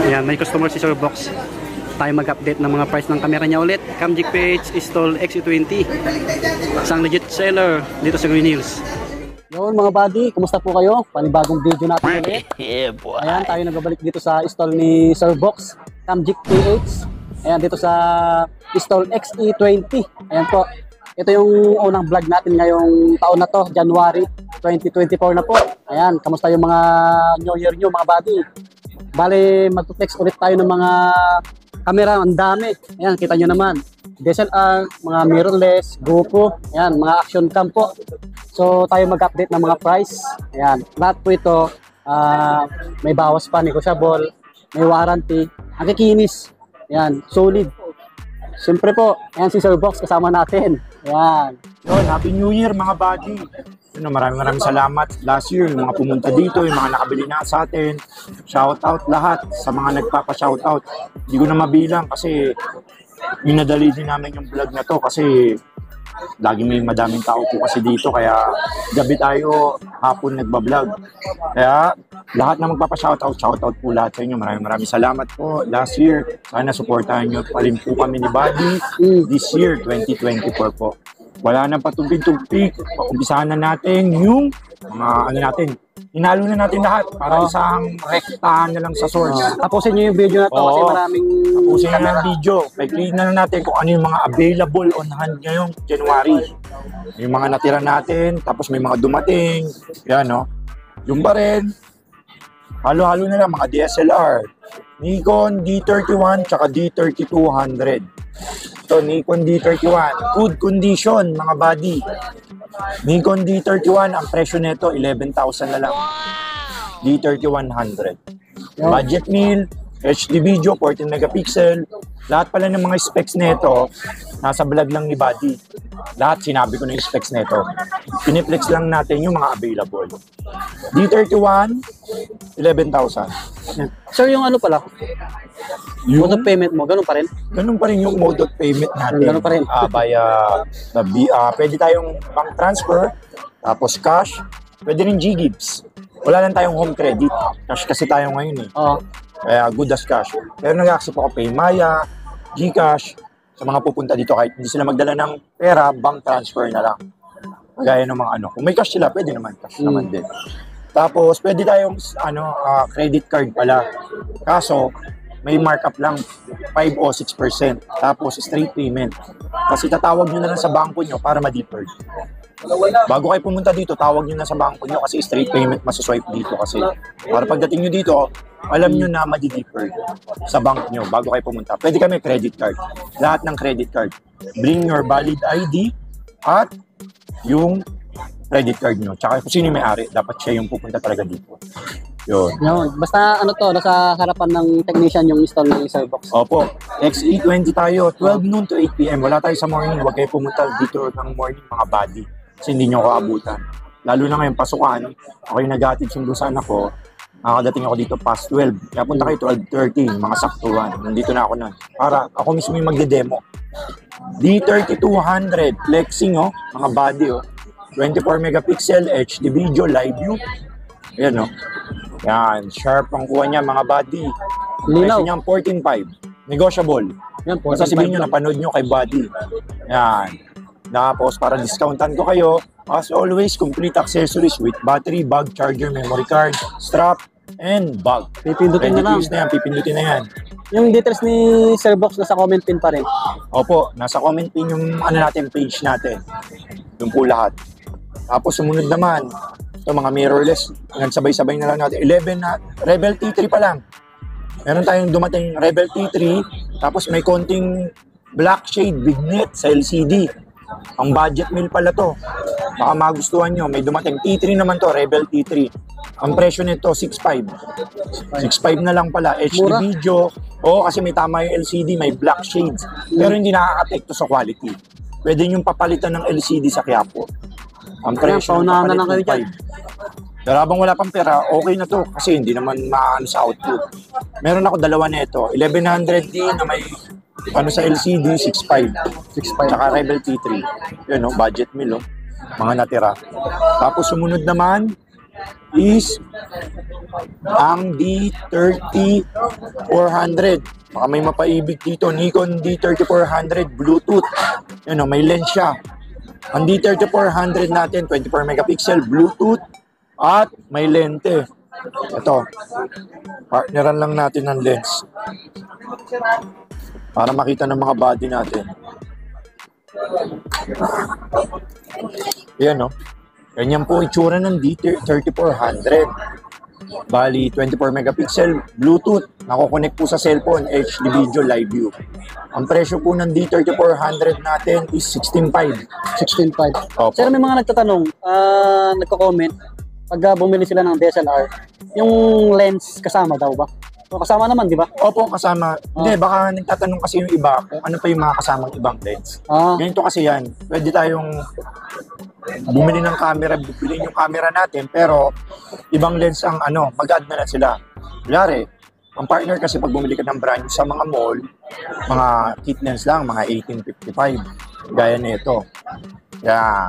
Ayan, may customer si Sir Box. Tayo mag-update ng mga price ng camera niya ulit. Camgic PH Install XE20. Isang legit seller dito sa Green Hills. Yun mga buddy, kumusta po kayo? Panibagong video natin ulit. Ayan, tayo nagbabalik dito sa stall ni Sir Box. Camgic PH. Ayan, dito sa Install XE20. Ayan po. Ito yung unang vlog natin ngayong taon na to, January 2024 na po. Ayan, kamusta yung mga New Year nyo mga buddy? Bale, mag-flex ulit tayo ng mga camera, ang dami. Ayan, kita nyo naman. DSLR, mga mirrorless, GoPro, ayan, mga action cam po. So, tayo mag-update ng mga price. Ayan, lahat po ito, may bawas pa, negotiable, may warranty, ang kikinis. Ayan, solid. Siyempre po, ayan si Sir Box kasama natin. Ayan. Yun, Happy New Year mga buddy. Yun, maraming salamat. Last year, yung mga pumunta dito, yung mga nakabili na sa atin. Shout out lahat sa mga nagpapa-shout out. Hindi ko na mabilang kasi minadali din namin yung vlog na to kasi lagi may madaming tao po kasi dito kaya gabi tayo, hapon nagbablog. Kaya lahat na magpapa-shoutout, shoutout po lahat sa inyo. Maraming salamat po. Last year, sana supportahan nyo pa rin po kami ni Buddy this year, 2024 po. Wala nang patumpik-tumpik. Umpisahan na natin yung mga ano natin. Hinalo na natin lahat para isang rektahan na lang sa source. Tapusin nyo yung video na to kasi maraming tapusin na yung video. May na natin kung ano yung mga available on hand ngayong January. Yung mga natira natin, tapos may mga dumating. Yan, no? Yung pa rin, halo-halo na lang mga DSLR. Nikon D31 tsaka D3200. So, Nikon D31. Good condition, mga buddy. Nikon D31, ang presyo nito 11,000 na lang. D3100. Budget meal, HD video, 14 megapixel. Lahat pala ng mga specs nito, nasa vlog lang ni Buddy. Lahat sinabi ko na yung specs nito. Piniplex lang natin yung mga available. D31, 11,000. Sir, yung ano pala? Yung mode of payment mo, ganun pa rin? Ganun pa rin yung mode of payment natin. Ganun pa rin? Pwede tayong bank transfer, tapos cash, pwede rin G-Gives. Wala lang tayong home credit. Cash kasi tayo ngayon eh. Kaya good as cash. Pero nag-accept ako Paymaya, Gcash, sa mga pupunta dito kahit hindi sila magdala ng pera, bank transfer na lang. Gaya ng mga ano. Kung may cash sila, pwede naman. Cash naman din. Tapos, pwede tayong credit card pala. Kaso, may markup lang 5 o 6%. Tapos straight payment. Kasi tatawag nyo na lang sa bangko nyo para ma-deferred. Bago kayo pumunta dito, tawag nyo na sa bangko nyo kasi straight payment masaswipe dito. Kasi para pagdating nyo dito, alam nyo na ma-deferred sa bank nyo bago kayo pumunta. Pwede kami credit card. Lahat ng credit card. Bring your valid ID at yung credit card nyo. Tsaka kung sino yung may-ari, dapat siya yung pupunta talaga dito. Yun. Basta ano to, nasa harapan ng technician yung install ng Sir Box. Opo. XE20 tayo, 12 noon to 8 PM. Wala tayo sa morning. Huwag kayo pumunta dito ng morning mga buddy. Kasi hindi nyo ako abutan. Lalo na ngayon pasukan. Ako yung nag-atid sundo sa anak ko. Nakakadating ako dito past 12. Kaya punta kayo 12:30, mga saktuhan. Nandito na ako na. Para ako mismo yung magde-demo. D3200, flexing mga body 24 megapixel, HD video, live view. Ayan Yan, sharp ang kuha niya mga buddy. Presyo niya 14.5. Negotiable. Yan, basta sabihin nyo, napanood nyo kay Buddy. Yan. Tapos para discountan ko kayo, as always, complete accessories with battery, bag, charger, memory card, strap, and bag. Pipindutin na lang. Pipindutin na yan. Yung details ni Sir Box nasa comment pin pa rin. Opo, nasa comment pin yung page natin. Yung po lahat. Tapos sumunod naman, ito mga mirrorless, nagsabay-sabay na lang natin. 11 na, Rebel T3 pa lang. Meron tayong dumating Rebel T3, tapos may konting black shade vignette sa LCD. Ang budget meal pala to. Baka magustuhan nyo, may dumating T3 naman to, Rebel T3. Ang presyo nito, 6.5. 6.5 na lang pala, HD video. Kasi may tama yung LCD, may black shades. Pero hindi nakaka-apekto sa quality. Pwede nyo papalitan ng LCD sa Quiapo. Ang presyo na lang kayo dyan. Pero habang wala pang pera, okay na to kasi hindi naman maano sa output. Meron ako dalawa nito, 1100D na may sa LCD 6.5. Tsaka Rebel T3. Yun budget meal mga natira. Tapos sumunod naman, is ang D3400. Baka may mapaibig dito, Nikon D3400 Bluetooth. Yan o, may lens siya. Ang D3400 natin, 24 megapixel Bluetooth at may lente. Ito, partneran lang natin ng lens para makita ng mga body natin. Yan o. Ganyan po itsura ng D3400. Bali, 24 megapixel Bluetooth. Nakokonek po sa cellphone, HD video, live view. Ang presyo po ng D3400 natin is 16.5. 16.5. Sir, may mga nagtatanong, nagko-comment, pag bumili sila ng DSLR, yung lens kasama daw ba? So, kasama naman, di ba? Opo, kasama. Hindi, baka nagtatanong kasi yung iba kung ano pa yung mga kasamang ibang lens. Ganito kasi yan. Pwede tayong bumili ng camera, bibili yung camera natin, pero ibang lens ang mag-add na sila. Kunyari, ang partner kasi pag bumili ka ng brand sa mga mall, mga kit lens lang, mga 1855. Gaya nito. Kaya,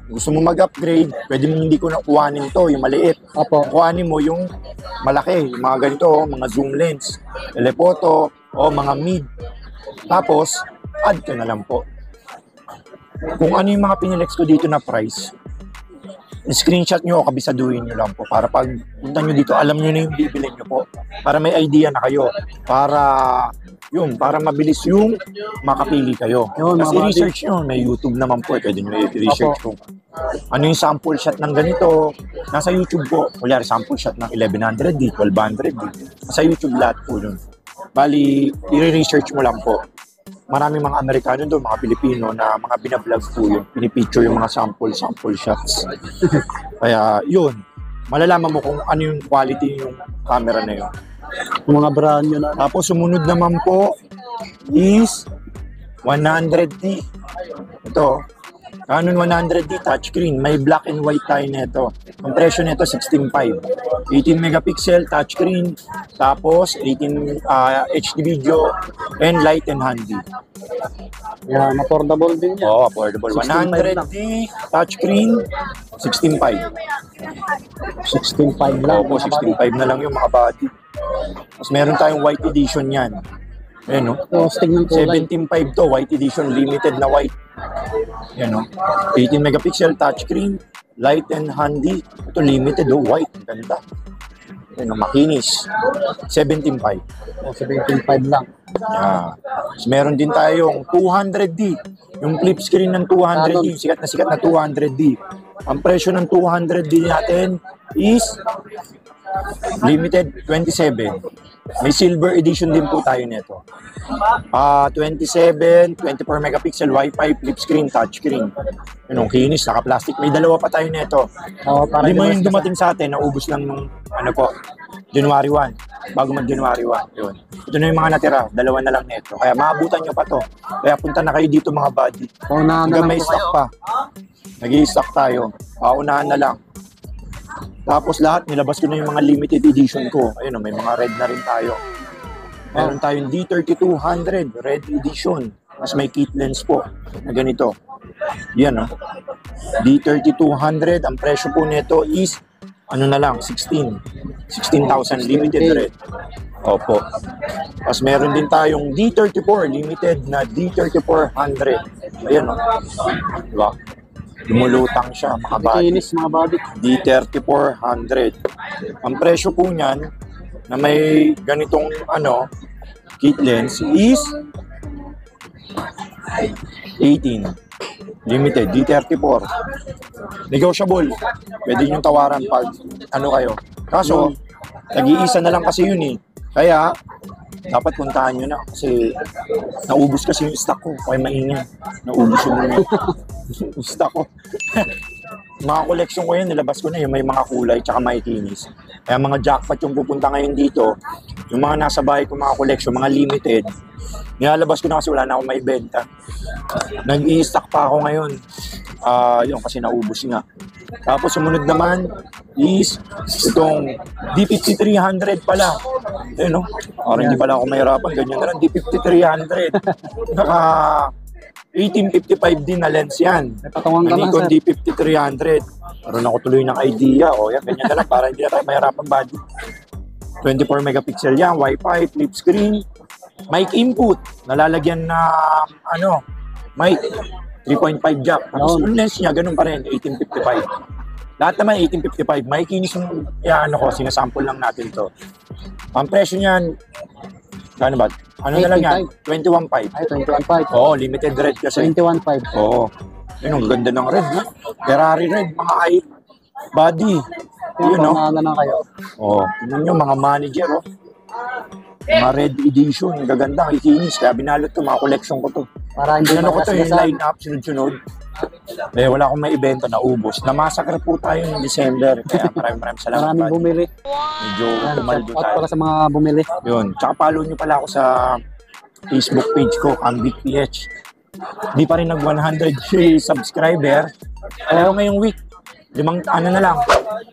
gusto mo mag-upgrade, pwede mo hindi ko na kuhanin to, yung maliit. Kuhanin mo yung malaki, yung mga ganito, mga zoom lens, telephoto, o mga mid. Tapos, add ka na lang po. Kung ano yung mga pinilex ko dito na price, screenshot nyo o kabisaduhin nyo lang po para pag punta nyo dito, alam nyo na yung bibilin nyo po. Para may idea na kayo. Para mabilis yung makapili kayo. Kasi research nyo, may YouTube naman po. Pwede nyo i-research kung ano yung sample shot ng ganito. Nasa YouTube po. Kunyari, sample shot ng 1100D, 1200D. Sa YouTube lahat po yun. Bali, i-research mo lang po. Maraming mga Amerikano doon, mga Pilipino na mga binablog po yun. Pinipicture yung mga sample shots. Kaya yun, malalaman mo kung ano yung quality yung camera na yun. Yung mga brand yun. Tapos sumunod naman po is 100D. Ito, Canon 100D touchscreen. May black and white tayo nito. Ang presyo nito 16.5. 18 megapixel touchscreen. Tapos 18 HD video and light and handy. Yan, affordable din yan. Oo, affordable. 100D touchscreen 16.5. 16.5 lang. Opo, 16.5 na lang yung mga body. Tapos meron tayong white edition yan. Ayan, no? 17.5 to, white edition, limited na white. Yan, no? 18 megapixel touchscreen, light and handy. Ito limited, white. Ang ganda. Yan, no? Makinis. 17.5. 17.5 lang. Yeah. So, meron din tayong 200D. Yung flip screen ng 200D, sikat na 200D. Ang presyo ng 200D natin is limited 27. May silver edition din po tayo nito. 27, 24 megapixel Wi-Fi, flip screen, touch screen. Yun, kinis, naka-plastic. May dalawa pa tayo nito. Lima yung dumating sa atin, naubos lang nung January 1. Bago mag-January 1. Yun. Ito na yung mga natira. Dalawa na lang nito. Kaya maabutan nyo pa to. Kaya punta na kayo dito mga buddy. Hanggang may stock pa. Nag-i-stock tayo. Paunahan na lang. Tapos lahat, nilabas ko na yung mga limited edition ko. Ayun, may mga red na rin tayo. Meron tayong D3200 red edition. Mas may kit lens po na ganito. Yan, D3200. Ang presyo po nito is, na lang, 16,000 limited red. Opo. Tapos meron din tayong D34 limited na D3400. Ayan, diba? Lumulutang siya, mga body. D3400. Ang presyo po niyan na may ganitong kit lens is 18. Limited, D34. Negotiable. Pwede nyo tawaran pag kayo. Kaso, nag-iisa na lang kasi yun eh. Kaya, dapat puntahan nyo na kasi naubos kasi yung stock ko. Kaya maingay. Naubos yung stock ko. Mga collection ko yun, nilabas ko na yung may mga kulay tsaka may kinis. Kaya mga jackpot yung pupunta ngayon dito. Yung mga nasa bahay ko mga collection, mga limited. Nilalabas ko na kasi wala na akong maibenta. Nag-i-stock pa ako ngayon. Yun kasi naubos nga. Tapos sumunod naman is itong D5300 pala. Ayun, parang hindi pala ako mahirapan. Ganyan na lang, D5300. Naka 1855 din na lens yan. Nikon D5300. Meron ako tuloy ng idea. O yan, ganyan na lang para hindi na tayo mahirapan body. 24 megapixel yan, Wi-Fi, flip screen, mic input, nalalagyan na mic, 3.5 jack. Tapos yung lens niya, ganun pa rin, 1855. Lahat naman 1855. May kinis yung sinasample lang natin to. Ang presyo niyan, ano ba? Ano na lang yan? 21.5. Ay, 21.5. Oo, limited red kasi. 21.5. Oo. Yun, ang ganda ng red, no? Ferrari red, mga body. Yun, no? Na kayo. Oo. Tignan nyo, mga manager, oh. Mga red edition, gaganda, ikinis. Kaya binalot ko, mga collection ko to. Para hindi ko to, yung line-up, sunod-sunod. Wala akong may ibenta na ubos. Namasakar po tayo ng December. Kaya maraming salamat. Maraming bumili. Medyo kumaldo tayo. Para sa mga bumili. Yun. Tsaka follow nyo pala ako sa Facebook page ko, Cambic PH. Di pa rin nag 100k subscriber. Pero ngayong week, 5 na lang.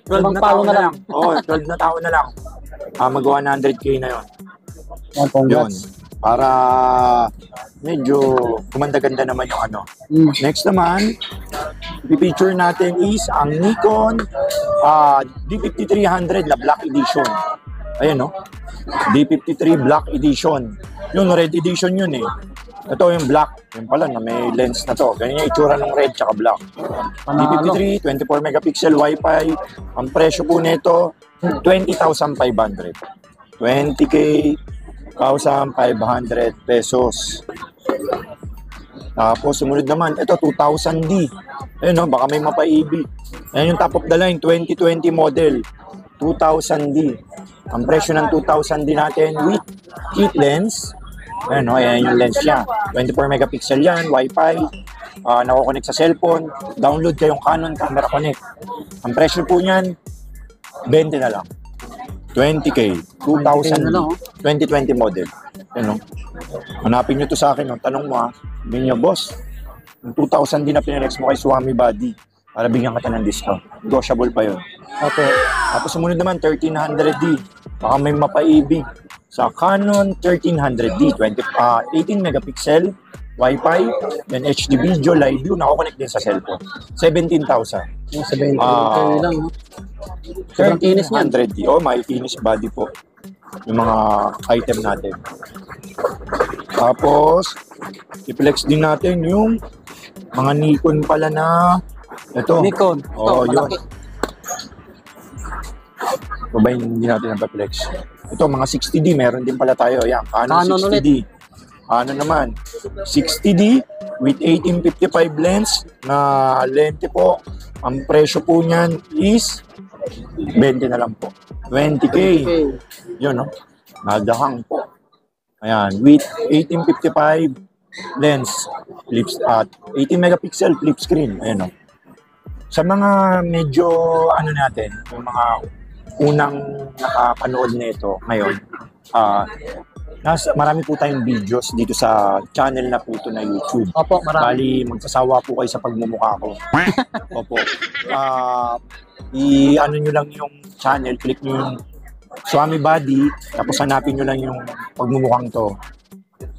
12 na tao na lang. Oo, 12 na tao na lang. Mag 100k na yun. Yun. Para medyo kumanda-ganda naman yung Next naman, i-feature natin is ang Nikon D5300 na Black Edition. Ayan, no? D53 Black Edition. Yung red edition yun eh. Ito yung black. Yung pala na may lens na to. Ganyan yung itsura ng red tsaka black. D53, 24 megapixel Wi-Fi. Ang presyo po nito, 20,500. 20k 1,500 pesos. Tapos sumunod naman, ito 2000D. Ayun, no, baka may mapaibig. Ayan yung top of the line, 2020 model. 2000D. Ang presyo ng 2000D natin with kit lens. Ayan, no, ayan yung lens niya. 24 megapixel yan, Wi-Fi. Nako-connect sa cellphone. Download kayong Canon Camera Connect. Ang presyo po niyan, 20 na lang. 20k, 2000, 2020 model. Ano? Hanapin nyo to sa akin. Tanong mo Sabihin nyo, boss, yung 2000 din na pinarex mo kay Swami Body para bigyan ka ng discount. Negotiable pa yun. Okay. Tapos sumunod naman, 1300D. Baka may mapaibig. Sa Canon 1300D, 18 megapixel, Wi-Fi, then HD video, live view, nako-connect din sa cellphone. 17,000. 17,000 lang. 1300D. May finish body po. Yung mga item natin. Tapos, i-flex din natin yung mga Nikon pala na ito. Nikon. Yun. Babay, hindi natin na-flex. Ito, mga 60D, meron din pala tayo. Yan, Canon 60D. Ano naman, 60D with 1855 lens na lente po. Ang presyo po niyan is 20 na lang po. 20k. Yun, no? Nadahang po. Ayan, with 1855 lens, flips at 18 megapixel flip screen. Ayan, no? Sa mga medyo, natin, yung mga unang nakapanood nito ngayon, marami po tayong videos dito sa channel na po ito na YouTube. Opo, marami. Bali, magsasawa po kayo sa pagmumukha ko. Opo. I-ano nyo lang yung channel, click nyo yung Swami Body, tapos hanapin nyo lang yung pagmumukhang to.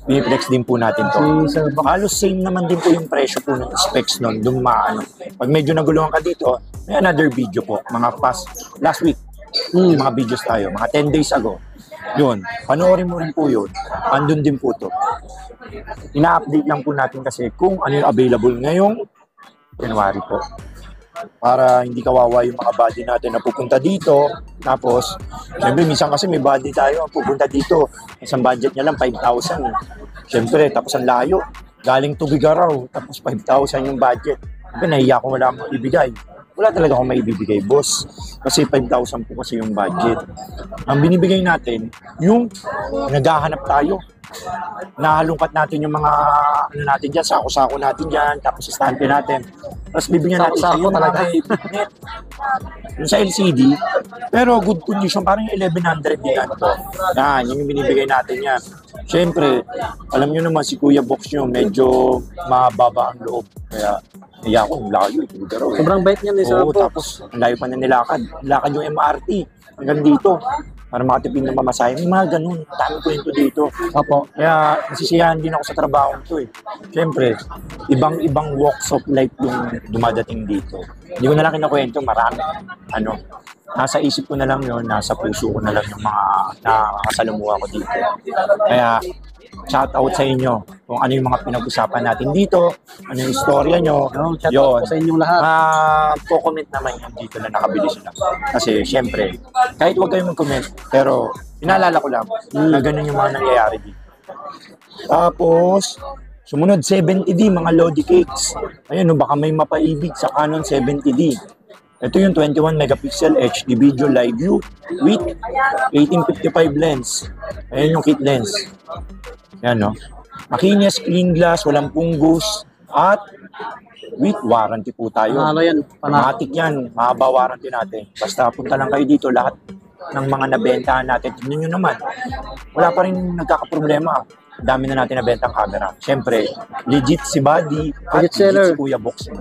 Piniplex din po natin to. Halos same naman din po yung presyo po ng specs nun. Pag medyo naguluhan ka dito, may another video po. Last week, mga videos tayo, mga 10 days ago. Yun, panoorin mo rin po yun. Andun din po to. Ina-update lang po natin kasi kung ano yung available ngayong January po. Para hindi kawawa yung mga body natin na pupunta dito. Tapos, siyempre minsan kasi may body tayo pupunta dito. Isang budget niya lang 5,000. Siyempre, tapos ang layo. Galing Tubigaraw, tapos 5,000 yung budget. Siyempre, nahiya ko wala akong ibigay. Wala talaga akong maibibigay, boss. Kasi 5,000 po kasi yung budget. Ang binibigay natin, yung naghahanap tayo. Nahalungkat natin yung mga natin dyan, sako-sako natin dyan, tapos istante natin. Tapos bibigyan natin sa iyo talaga. Yung sa LCD, pero good condition, parang yung 1100 din yan to. Yan, yung binibigay natin yan. Siyempre, alam nyo naman si Kuya Box nyo, medyo mababa ang loob. Kaya, iya ko, layo. Sobrang bait niyan. Tapos, ang layo pa na nilakad. Nilakad yung MRT hanggang dito. para makatipid ng pamasahe. May mga ganun, dami kwento dito. Opo. Kaya nasisiyahan din ako sa trabaho ko eh. Siyempre, ibang walks of life yung dumadating dito. Hindi ko na lang kinakwento, marami. Nasa isip ko na lang yun, nasa puso ko na lang yung mga nakakasalamuha ko dito. Kaya, shout out sa inyo kung ano yung mga pinag-usapan natin dito, ano yung istorya nyo. Shout out sa inyong lahat. Po-comment naman yung dito na nakabili sila. Kasi syempre, kahit huwag kayong mag-comment, pero pinaalala ko lang na ganun yung mga nangyayari dito. Tapos, sumunod 70D, mga Lodi Cakes. Ayan, baka may mapaibig sa Canon 70D. Ito yung 21 megapixel HD video live view with 1855 lens. Ayan yung kit lens. Yan, no? Makinis, clean glass, walang punggos, at with warranty po tayo. Panalo yan. Matik yan, mahaba warranty natin. Basta punta lang kayo dito, lahat ng mga nabentahan natin. Tignan nyo naman, wala pa rin nagkakaproblema. Dami na natin nabentang camera. Siyempre, legit si Buddy at legit si Kuya Box.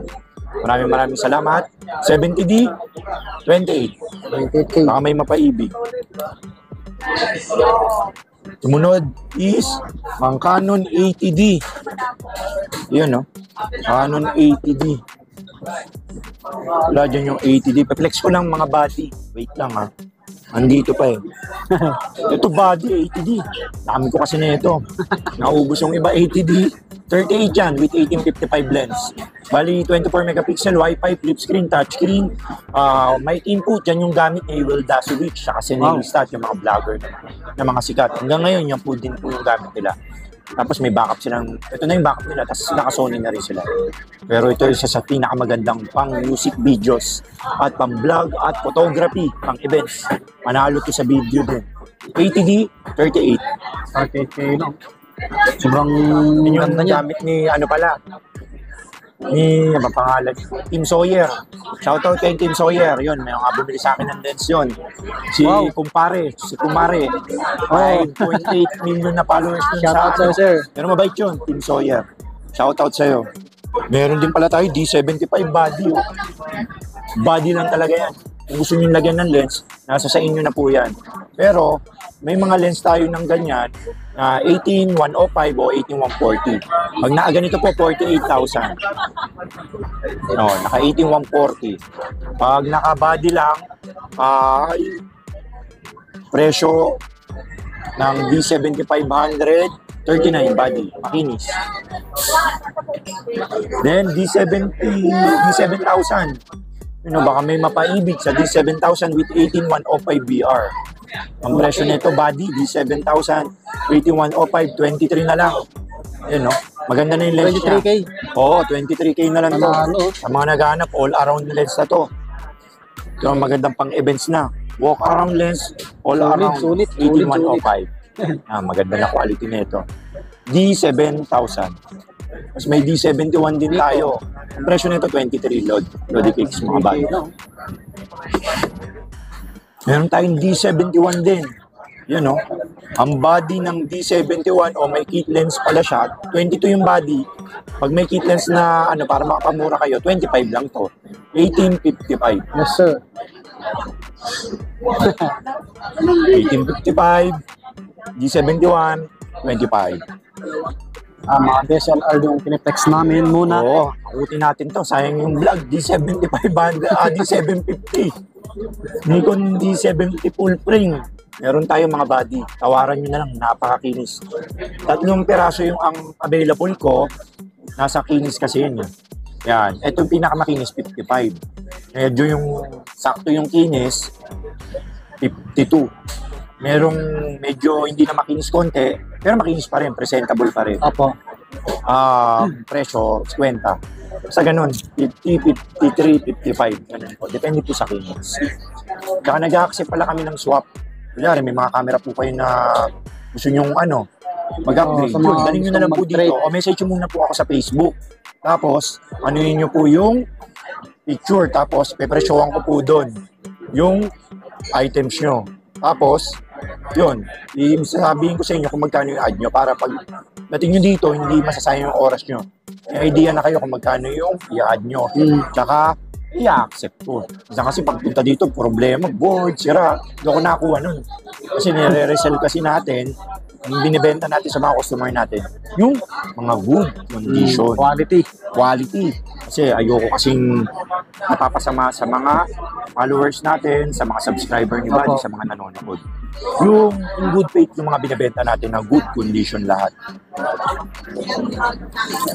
Maraming salamat. 70D, 28. Baka may mapaibig. Sumunod is ang Canon 80D. Yun, no? Canon 80D. Wala dyan yung 80D. Pa-flex ko lang mga body. Wait lang, ha. Andito pa eh. Ito body, 80D. Dami ko kasi na ito. Naubos yung iba, 80D. 38 yan with 1855 lens. Bali, 24 megapixel, Wi-Fi, flip screen, touch screen. Mic input, yan yung gamit ni Will Dasovich. Saka si Neil Stat, yung mga vlogger na mga sikat. Hanggang ngayon, yan po din po yung gamit nila. Tapos may backup silang, ito na yung backup nila, tapos naka-Sony na rin sila. Pero ito isa sa pinakamagandang pang music videos at pang vlog at photography, pang events. Manalo to sa video din. 80D, 38. 38K lang. Sobrang yung gamit ni ano pangalan? Team Sawyer. Shoutout kay Team Sawyer. Yun, may mga bumili sa akin ng lens yun. Si Kumare. 5.8 million na followers yun. Shoutout sa'yo, sir. Pero mabait yun, Team Sawyer. Shoutout sa'yo. Meron din pala tayo, D75 body. Body lang talaga yan. Kung gusto nyo lagyan ng lens, nasa sa inyo na po yan. Pero, may mga lens tayo ng ganyan na 18-105 o 18-140. Pag nakaganito po, 48,000. No, naka 18-140. Pag naka-body lang, presyo ng D7500, 39 body, makinis. Then, D7000. Baka may mapaibig sa D7000 with 18105 BR. Ang presyo nito, body, D7000, 18105, 23 na lang. Yun, no? Maganda na yung lens 23K? niya. Oo, 23K na lang to. Sa mga naghahanap, all-around lens na to. Ito ang magandang pang-events na. Walk-around lens, all-around, 18105. Maganda na quality nito. D7000. Mas may D71 din tayo. Ang presyo nito, 23 Lodi Cakes, mga bago. Meron tayong D71 din. Yan, no? Ang body ng D71, may kit lens pala siya. 22 yung body. Pag may kit lens na, para makapamura kayo, 25 lang to. 1855. Yes, sir. 1855, D71, 25. Mga DSLR yung piniplex namin muna. Oo, akutin natin to. Sayang yung vlog, D7500, D750. Nikon D70 full frame. Meron tayong mga body. Tawaran nyo na lang, napakakinis. 3 piraso yung ang available ko. Nasa kinis kasi yun. Yan. Ito yung pinakamakinis, 55. Medyo yung sakto yung kinis, 52. Merong medyo hindi na makinis konti, pero makinis pa rin, presentable pa rin. Apo. Presyo, 50. Sa ganun, 50, 53, 55. Ganun po. Depende po sa kinis. Kaya nag-accept pala kami ng swap. Kunyari, may mga camera po kayo na gusto nyong mag-upgrade. Daling nyo na lang po dito. O message nyo muna po ako sa Facebook. Tapos, anuhin nyo po yung picture. Tapos, pepresyohan ko po doon yung items nyo. Tapos, yun, sasabihin ko sa inyo kung magkano yung ad nyo para pag dating nyo dito, hindi masasayang yung oras nyo. May idea na kayo kung magkano yung i-add nyo. Tsaka, i-accept ko. Kasi pagpunta dito, problema, board, sira. Hindi ako nakuha nun. Kasi nire-resell kasi natin, yung binibenta natin sa mga customer natin, yung mga good condition. Quality. Kasi ayoko kasing napapasama sa mga followers natin, sa mga subscriber ni Buddy, sa mga nanonood. Yung good faith yung mga binibenta natin na good condition lahat.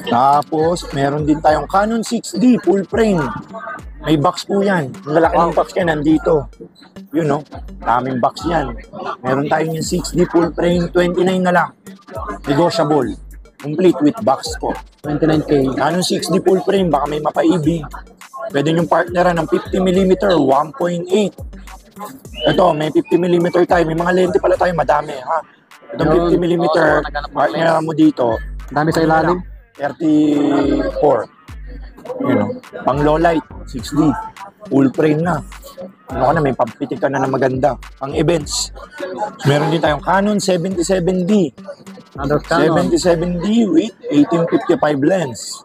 Tapos, meron din tayong Canon 6D full frame. May box po yan. Ang lalaki ng box yan, nandito. Yun, no? Daming box yan. Meron tayong yung 6D full frame, 29 na lang. Negotiable. Complete with box po. 29K. Canon 6D full frame, baka may mapaibig. Pwede yung partneran ng 50mm, 1.8. Ito, may 50mm tayo. May mga lente pala tayo, madami, ha? Itong 50mm, partneran mo dito. Dami sa ilalim. 34. You know, pang low light, 6D, full frame na. Ano ka na, may pampitik ka na na maganda. Pang events. Meron din tayong Canon 77D. 77D with 1855 lens.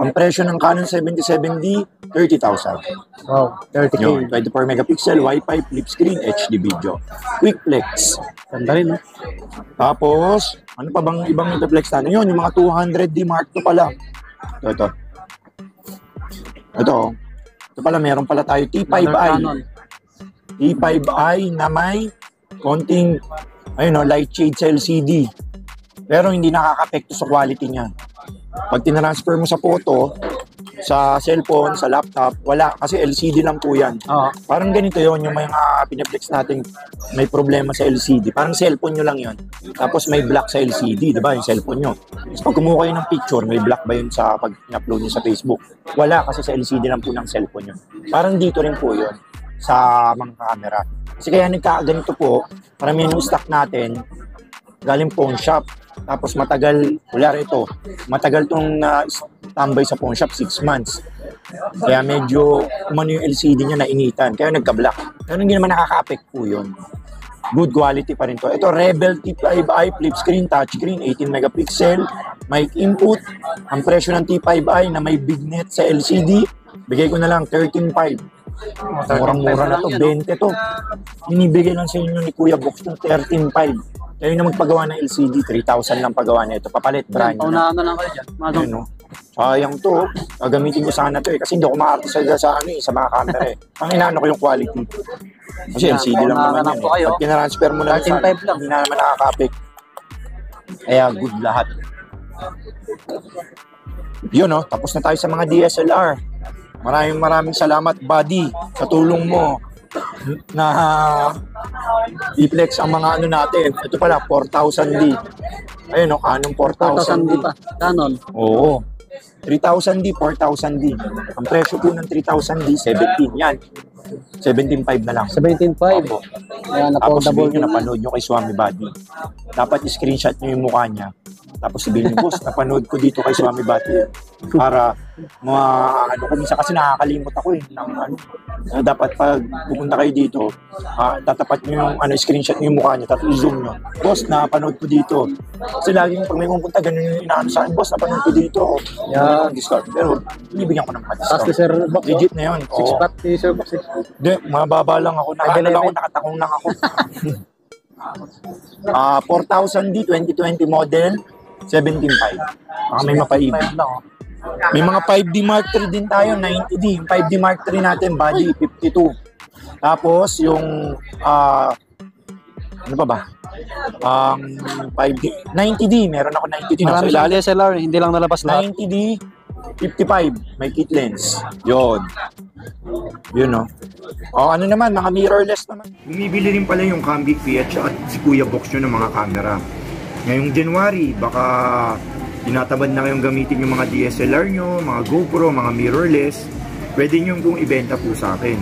Ang presyo ng Canon 77D, 30,000. Wow, 30K. Yun, 24 megapixel, Wi-Fi, flip screen, HD video. Quick flex. Ganda rin, no? Tapos, ano pa bang ibang flex natin? Yun, yung mga 200D Mark II pala. Ito pala, meron pala tayo T5i. T5i na may konting light shade sa LCD. Pero hindi nakaka-apekto sa quality niya. Pag tinransfer mo sa photo, sa cellphone, sa laptop, wala. Kasi LCD lang po yan. Parang ganito yon yung mga pinaplex natin may problema sa LCD. Parang cellphone nyo lang yon. Tapos may black sa LCD, diba? Yung cellphone nyo. Tapos pag kumuha kayo ng picture, may black ba yun sa pag-upload nyo sa Facebook? Wala, kasi sa LCD lang po ng cellphone nyo. Parang dito rin po yon sa mga camera. Kasi kaya nagkaganito po, parang yung stock natin, galing pawn shop. Tapos matagal, matagal itong tambay sa pawn shop, 6 months. Kaya medyo umano yung LCD niya nainitan, kaya nagka-black. Pero hindi naman nakaka-affect po yun. Good quality pa rin to. Ito, Rebel T5i, flip screen, touchscreen, 18 megapixel, mic input. Ang presyo ng T5i na may big net sa LCD, bigay ko na lang 13.5. Murang-mura na to, 20 to. Inibigay lang sa inyo ni Kuya Box ng 13.5. Kayo na magpagawa ng LCD, 3,000 lang pagawa na ito. Papalit, brand nyo na. Paunahan na lang kayo dyan. Sayang to. Gagamitin nyo sana to kasi hindi ako maarte sa mga camera eh. Ang inaano ko yung quality. Kasi LCD lang naman yan eh. Pag kinatransfer mo na sana, hindi na naman nakaka-affect. Kaya good lahat. Yun tapos na tayo sa mga DSLR. Maraming salamat, Buddy, sa tulong mo na i-flex ang mga natin. Ito pala, 4,000D. Ayun Canon 4,000D pa. Canon. Oo. 3,000D, 4,000D. Ang presyo po ng 3,000D, 17. Yan. 17.5 na lang. 17.5. Opo. Tapos sabihin nyo, napanood nyo kay Swami Buddy. Dapat i-screenshot nyo yung mukha niya. Tapos sabihin nyo, boss, napanood ko dito kay Swami Buddy. Para minsan kasi nakakalimot ako dapat pag pupunta kayo dito, tatapat nyo yung screenshot nyo yung mukha niya, tapos i-zoom nyo. Boss, napanood ko dito. Kasi laging pag may pupunta, ganun yung inaano sa akin, boss, napanood ko dito. Discount. Pero, binibigyan ko ng discount. Legit na yun. 6-pack ni Sir Box. Hindi, mababa lang ako. Nakatakong lang ako. 4,000D, 2020 model, 17.5. Baka may mapaibig. May mga 5D Mark III din tayo, 90D. Yung 5D Mark III natin, body, 52. Tapos, yung, ano pa ba? 5D, 90D. Meron ako 90D. Marami sa DSLR, hindi lang nalabas lahat. 90D, 55. May kit lens. Yun. Ano naman, mga mirrorless naman. Bumibili rin pala yung Cambic PH at si Kuya Box nyo ng mga camera. Ngayong January, baka tinatamad na kayong gamitin yung mga DSLR nyo, mga GoPro, mga mirrorless, pwede nyo kung ibenta po sa akin.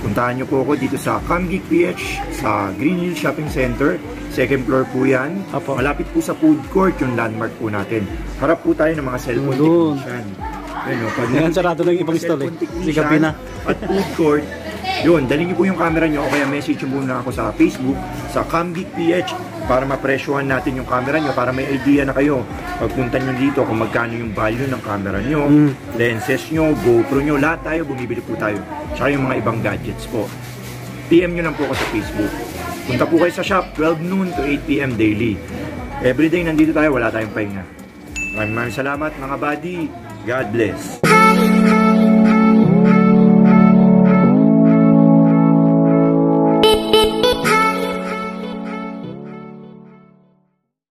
Puntahan nyo po ako dito sa Camgeek PH sa Green Hills Shopping Center. Second floor po yan. Malapit po sa food court yung landmark po natin. Harap po tayo ng mga cellphone technician. Pag sarado ng ibang stall at food court, Yun, dali niyo po yung camera niyo o kaya message niyo muna ako sa Facebook, sa CamGeekPH para mapresyohan natin yung camera niyo para may idea na kayo. Pagpunta niyo dito kung magkano yung value ng camera niyo, lenses niyo, GoPro niyo, lahat tayo, bumibili po tayo. Tsaka yung mga ibang gadgets po. PM niyo lang po ako sa Facebook. Punta po kayo sa shop, 12 noon to 8 PM daily. Everyday nandito tayo, wala tayong pahinga. Maraming salamat mga buddy. God bless.